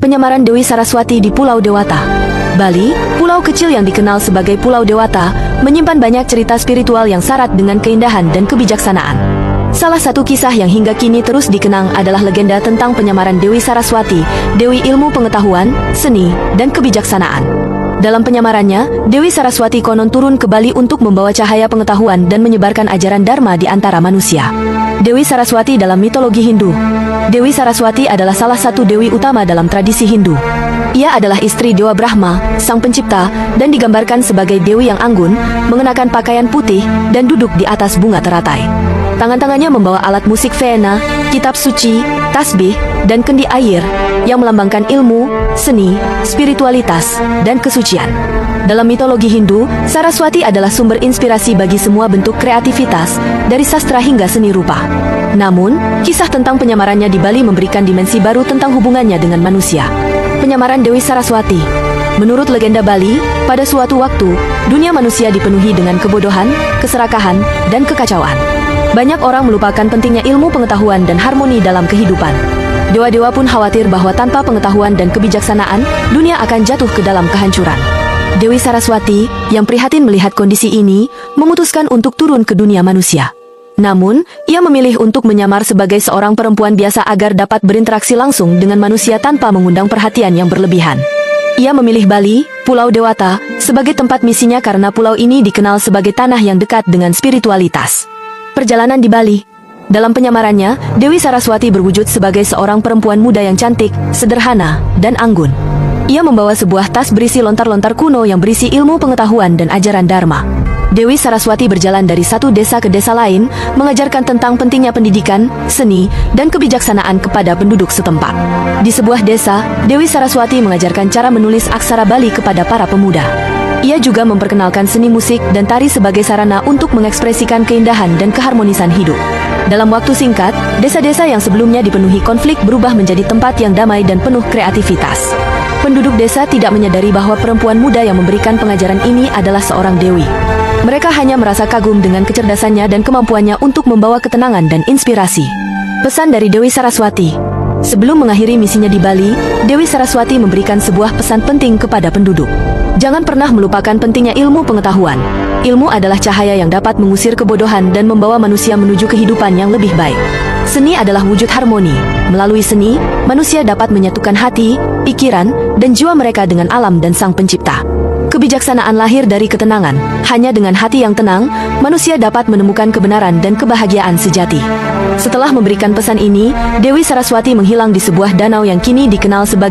Penyamaran Dewi Saraswati di Pulau Dewata. Bali, pulau kecil yang dikenal sebagai Pulau Dewata, menyimpan banyak cerita spiritual yang syarat dengan keindahan dan kebijaksanaan. Salah satu kisah yang hingga kini terus dikenang adalah legenda tentang penyamaran Dewi Saraswati, Dewi Ilmu Pengetahuan, Seni, dan Kebijaksanaan. Dalam penyamarannya, Dewi Saraswati konon turun ke Bali untuk membawa cahaya pengetahuan dan menyebarkan ajaran Dharma di antara manusia. Dewi Saraswati dalam mitologi Hindu. Dewi Saraswati adalah salah satu dewi utama dalam tradisi Hindu. Ia adalah istri Dewa Brahma, sang pencipta, dan digambarkan sebagai dewi yang anggun, mengenakan pakaian putih, dan duduk di atas bunga teratai. Tangan-tangannya membawa alat musik vena, kitab suci, tasbih, dan kendi air, yang melambangkan ilmu, seni, spiritualitas, dan kesucian. Dalam mitologi Hindu, Saraswati adalah sumber inspirasi bagi semua bentuk kreativitas, dari sastra hingga seni rupa. Namun, kisah tentang penyamarannya di Bali memberikan dimensi baru tentang hubungannya dengan manusia. Penyamaran Dewi Saraswati. Menurut legenda Bali, pada suatu waktu, dunia manusia dipenuhi dengan kebodohan, keserakahan, dan kekacauan. Banyak orang melupakan pentingnya ilmu pengetahuan dan harmoni dalam kehidupan. Dewa-dewa pun khawatir bahwa tanpa pengetahuan dan kebijaksanaan, dunia akan jatuh ke dalam kehancuran. Dewi Saraswati, yang prihatin melihat kondisi ini, memutuskan untuk turun ke dunia manusia. Namun, ia memilih untuk menyamar sebagai seorang perempuan biasa agar dapat berinteraksi langsung dengan manusia tanpa mengundang perhatian yang berlebihan. Ia memilih Bali, Pulau Dewata, sebagai tempat misinya karena pulau ini dikenal sebagai tanah yang dekat dengan spiritualitas. Perjalanan di Bali. Dalam penyamarannya, Dewi Saraswati berwujud sebagai seorang perempuan muda yang cantik, sederhana, dan anggun. Ia membawa sebuah tas berisi lontar-lontar kuno yang berisi ilmu pengetahuan dan ajaran Dharma. Dewi Saraswati berjalan dari satu desa ke desa lain, mengajarkan tentang pentingnya pendidikan, seni, dan kebijaksanaan kepada penduduk setempat. Di sebuah desa, Dewi Saraswati mengajarkan cara menulis aksara Bali kepada para pemuda. Ia juga memperkenalkan seni musik dan tari sebagai sarana untuk mengekspresikan keindahan dan keharmonisan hidup. Dalam waktu singkat, desa-desa yang sebelumnya dipenuhi konflik berubah menjadi tempat yang damai dan penuh kreativitas. Penduduk desa tidak menyadari bahwa perempuan muda yang memberikan pengajaran ini adalah seorang dewi. Mereka hanya merasa kagum dengan kecerdasannya dan kemampuannya untuk membawa ketenangan dan inspirasi. Pesan dari Dewi Saraswati. Sebelum mengakhiri misinya di Bali, Dewi Saraswati memberikan sebuah pesan penting kepada penduduk. Jangan pernah melupakan pentingnya ilmu pengetahuan. Ilmu adalah cahaya yang dapat mengusir kebodohan dan membawa manusia menuju kehidupan yang lebih baik. Seni adalah wujud harmoni. Melalui seni, manusia dapat menyatukan hati, pikiran, dan jiwa mereka dengan alam dan Sang Pencipta. Kebijaksanaan lahir dari ketenangan. Hanya dengan hati yang tenang, manusia dapat menemukan kebenaran dan kebahagiaan sejati. Setelah memberikan pesan ini, Dewi Saraswati menghilang di sebuah danau yang kini dikenal sebagai